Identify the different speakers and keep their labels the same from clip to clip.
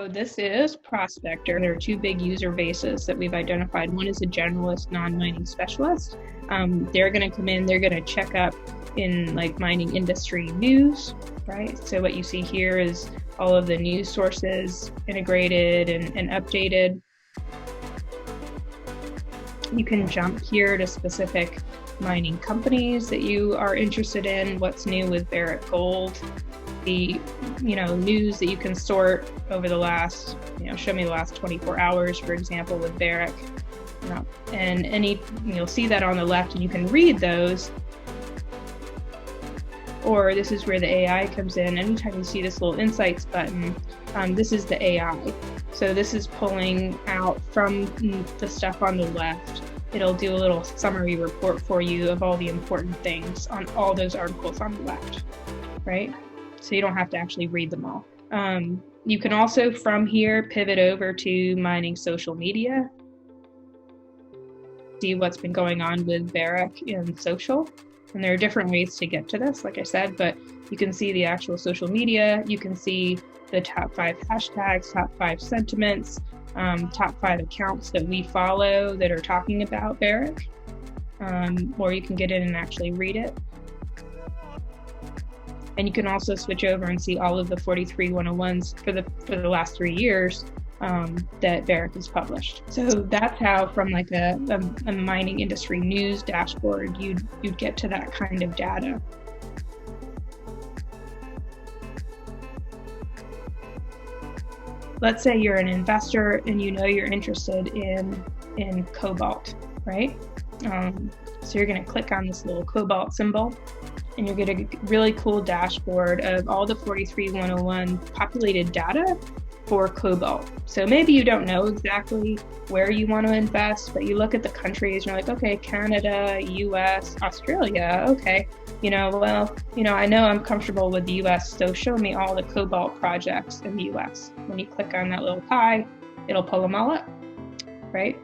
Speaker 1: So this is Prospector. There are two big user bases that we've identified. One is a generalist non-mining specialist. They're going to come in, they're going to check up in like mining industry news, right? So what you see here is all of the news sources integrated and updated. You can jump here to specific mining companies that you are interested in, what's new with Barrick Gold, the news that you can sort over the last, show me the last 24 hours, for example, with Barrick. And you'll see that on the left and you can read those. Or this is where the AI comes in. Anytime you see this little insights button, this is the AI. So this is pulling out from the stuff on the left. It'll do a little summary report for you of all the important things on all those articles on the left, right? So you don't have to actually read them all. You can also, from here, pivot over to mining social media. See what's been going on with Barrick in social. And there are different ways to get to this, like I said, but you can see the actual social media. You can see the top 5 hashtags, top 5 sentiments, top 5 accounts that we follow that are talking about Barrick. Or you can get in and actually read it. And you can also switch over and see all of the 43 101s for the last 3 years that Barrick has published. So that's how, from like a mining industry news dashboard, you'd get to that kind of data. Let's say you're an investor and you're interested in cobalt, right? So you're going to click on this little cobalt symbol, and you're going to get a really cool dashboard of all the 43 101 populated data for cobalt. So maybe you don't know exactly where you want to invest, but you look at the countries and you're like, okay, Canada, US, Australia, okay. I know I'm comfortable with the US, so show me all the cobalt projects in the US. When you click on that little pie, it'll pull them all up, right?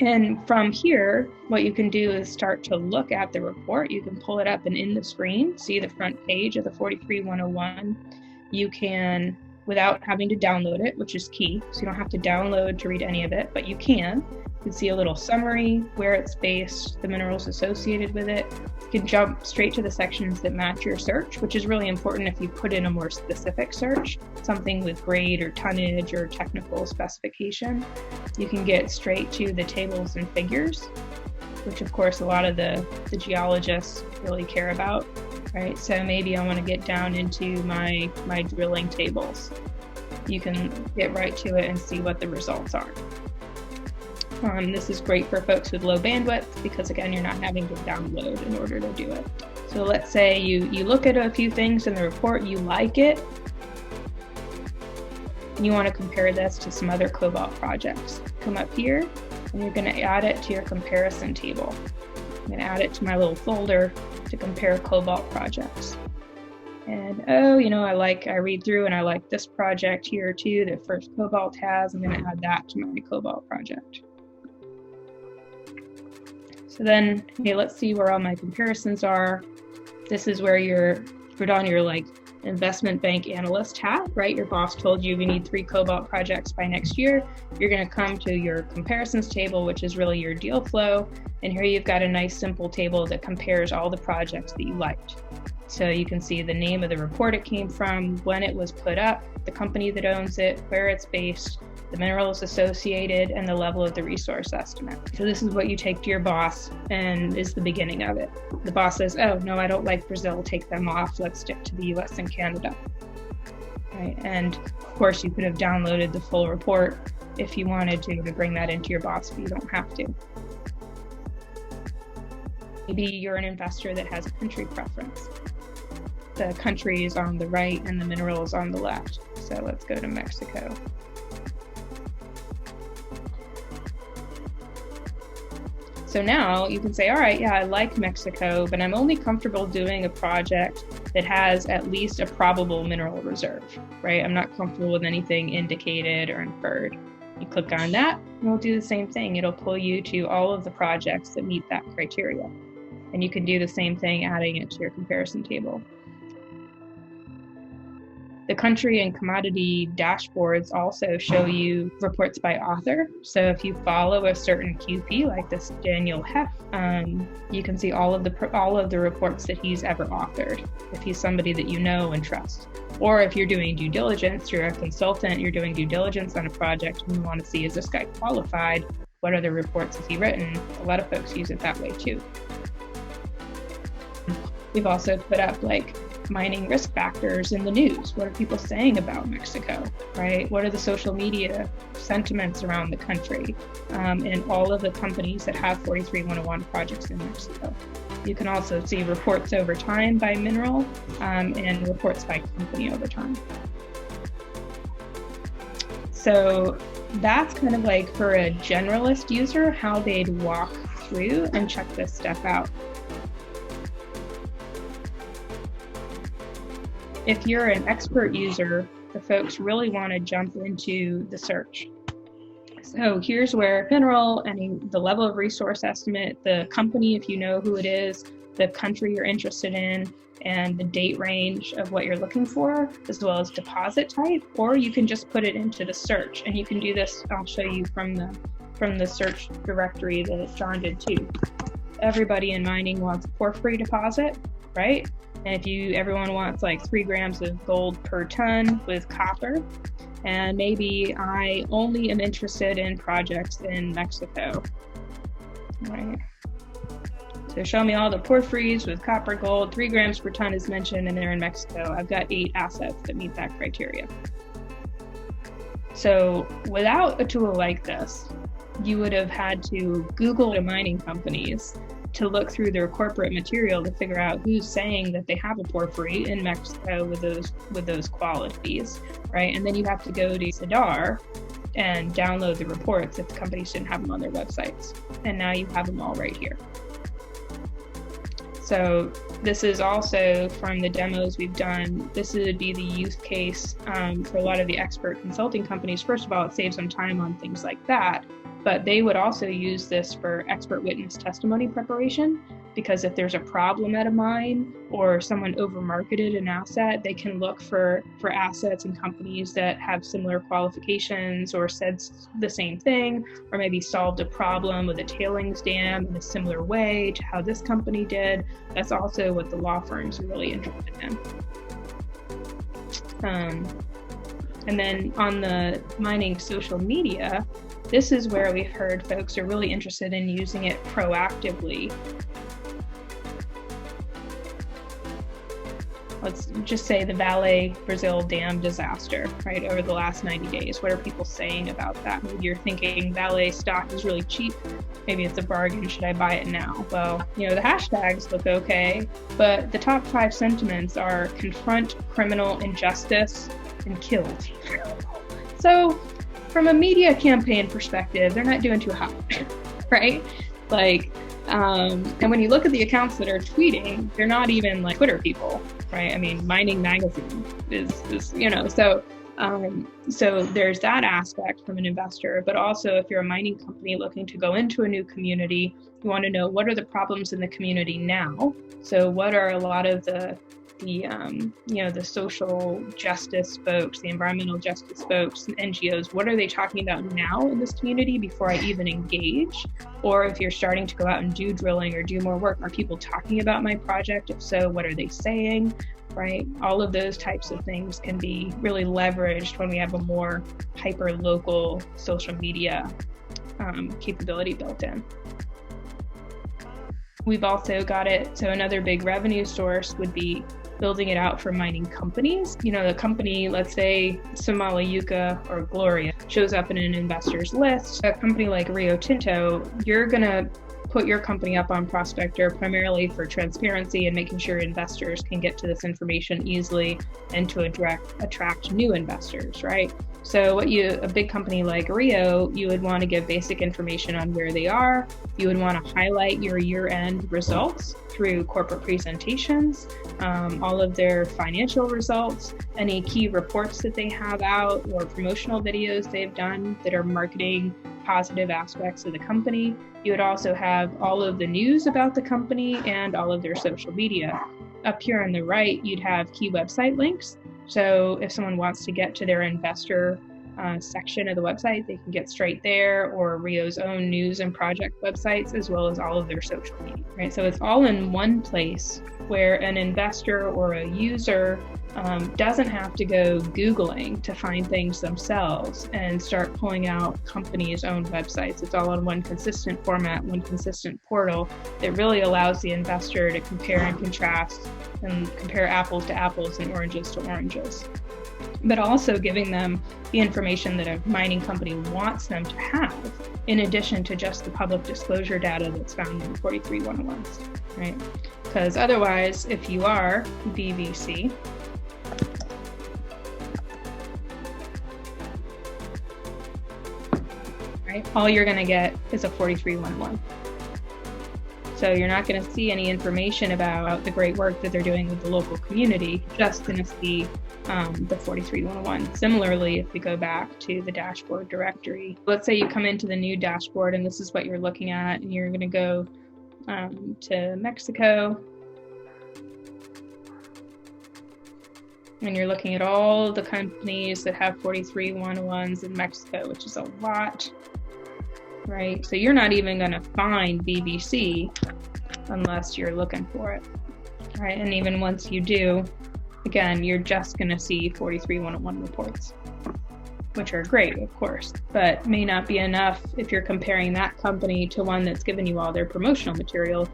Speaker 1: And from here, what you can do is start to look at the report. You can pull it up and in the screen, see the front page of the 43 101. You can, without having to download it, which is key, so you don't have to download to read any of it, but you can see a little summary, where it's based, the minerals associated with it. You can jump straight to the sections that match your search, which is really important if you put in a more specific search, something with grade or tonnage or technical specification. You can get straight to the tables and figures, which of course a lot of the geologists really care about, right? So maybe I want to get down into my drilling tables. You can get right to it and see what the results are. This is great for folks with low bandwidth because, again, you're not having to download in order to do it. So let's say you look at a few things in the report, you like it, and you want to compare this to some other cobalt projects. Come up here, and you're going to add it to your comparison table. I'm going to add it to my little folder to compare cobalt projects. And I read through and I like this project here too that First Cobalt has. I'm going to add that to my cobalt project. So then, let's see where all my comparisons are. This is where you're put on your investment bank analyst hat, right? Your boss told you we need 3 cobalt projects by next year. You're going to come to your comparisons table, which is really your deal flow. And here you've got a nice simple table that compares all the projects that you liked. So you can see the name of the report it came from, when it was put up, the company that owns it, where it's based, the minerals associated, and the level of the resource estimate. So this is what you take to your boss and is the beginning of it. The boss says, oh, no, I don't like Brazil, take them off, let's stick to the US and Canada. Right? And of course you could have downloaded the full report if you wanted to bring that into your boss, but you don't have to. Maybe you're an investor that has a country preference. The country is on the right and the minerals on the left. So let's go to Mexico. So now you can say, all right, yeah, I like Mexico, but I'm only comfortable doing a project that has at least a probable mineral reserve, right? I'm not comfortable with anything indicated or inferred. You click on that, and it'll do the same thing. It'll pull you to all of the projects that meet that criteria. And you can do the same thing, adding it to your comparison table. The country and commodity dashboards also show you reports by author. So if you follow a certain QP, like this Daniel Heff, you can see all of the reports that he's ever authored, if he's somebody that you know and trust. Or if you're doing due diligence, you're a consultant, you're doing due diligence on a project, and you want to see, is this guy qualified? What other reports has he written? A lot of folks use it that way too. We've also put up like mining risk factors in the news. What are people saying about Mexico, right? What are the social media sentiments around the country, and all of the companies that have 43101 projects in Mexico. You can also see reports over time by mineral, and reports by company over time. So that's kind of like for a generalist user, how they'd walk through and check this stuff out. If you're an expert user, the folks really want to jump into the search. So here's where mineral and the level of resource estimate, the company, if you know who it is, the country you're interested in, and the date range of what you're looking for, as well as deposit type, or you can just put it into the search. And you can do this, I'll show you from the search directory that John did too. Everybody in mining wants a porphyry deposit, right? And everyone wants like 3 grams of gold per ton with copper. And maybe I only am interested in projects in Mexico, right? So show me all the porphyries with copper, gold, 3 grams per ton is mentioned, and they're in Mexico. I've got 8 assets that meet that criteria. So without a tool like this, you would have had to Google the mining companies to look through their corporate material to figure out who's saying that they have a porphyry in Mexico with those qualities, right? And then you have to go to SEDAR and download the reports if the companies didn't have them on their websites. And now you have them all right here. So this is also from the demos we've done. This would be the use case for a lot of the expert consulting companies. First of all, it saves them time on things like that. But they would also use this for expert witness testimony preparation, because if there's a problem at a mine or someone over-marketed an asset, they can look for assets and companies that have similar qualifications or said the same thing, or maybe solved a problem with a tailings dam in a similar way to how this company did. That's also what the law firms are really interested in. And then on the mining social media, this is where we've heard folks are really interested in using it proactively. Let's just say the Vale Brazil dam disaster, right, over the last 90 days. What are people saying about that? Maybe you're thinking Vale stock is really cheap. Maybe it's a bargain. Should I buy it now? Well, the hashtags look okay, but the top 5 sentiments are confront criminal injustice and killed. So from a media campaign perspective, they're not doing too hot, right? And when you look at the accounts that are tweeting, they're not even like Twitter people, right? I mean, Mining Magazine is so there's that aspect from an investor, but also if you're a mining company looking to go into a new community, you want to know what are the problems in the community now. So what are a lot of the social justice folks, the environmental justice folks, and NGOs, what are they talking about now in this community before I even engage? Or if you're starting to go out and do drilling or do more work, are people talking about my project? If so, what are they saying, right? All of those types of things can be really leveraged when we have a more hyper-local social media capability built in. We've also got it, so another big revenue source would be building it out for mining companies. The company, let's say Somalayuca or Gloria, shows up in an investor's list. A company like Rio Tinto, you're gonna put your company up on Prospector primarily for transparency and making sure investors can get to this information easily and to attract new investors, right? So a big company like Rio, you would want to give basic information on where they are. You would want to highlight your year-end results through corporate presentations, all of their financial results, any key reports that they have out or promotional videos they've done that are marketing positive aspects of the company. You would also have all of the news about the company and all of their social media. Up here on the right, you'd have key website links. So if someone wants to get to their investor section of the website, they can get straight there, or Rio's own news and project websites, as well as all of their social media, right? So it's all in one place where an investor or a user doesn't have to go Googling to find things themselves and start pulling out companies' own websites. It's all in one consistent format, one consistent portal that really allows the investor to compare and contrast and compare apples to apples and oranges to oranges, but also giving them the information that a mining company wants them to have, in addition to just the public disclosure data that's found in the 43101s, right? Because otherwise, if you are BBC, right, all you're going to get is a 43111. So you're not going to see any information about the great work that they're doing with the local community, just going to see the 43101. Similarly, if we go back to the dashboard directory, let's say you come into the new dashboard and this is what you're looking at, and you're going to go to Mexico, and you're looking at all the companies that have 43101s in Mexico, which is a lot, right? So you're not even going to find BBC unless you're looking for it, right? And even once you do, again, you're just going to see 43101 reports, which are great, of course, but may not be enough if you're comparing that company to one that's given you all their promotional material.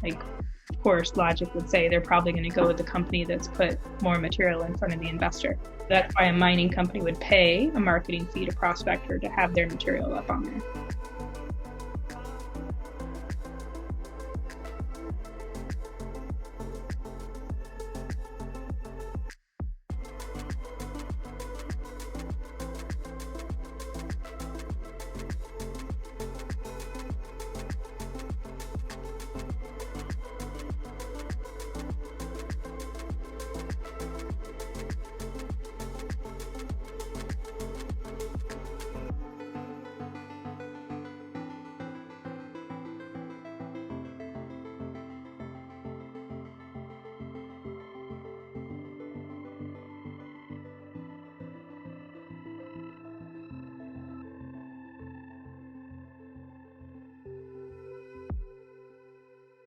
Speaker 1: Like, of course, logic would say they're probably going to go with the company that's put more material in front of the investor. That's why a mining company would pay a marketing fee to Prospector to have their material up on there.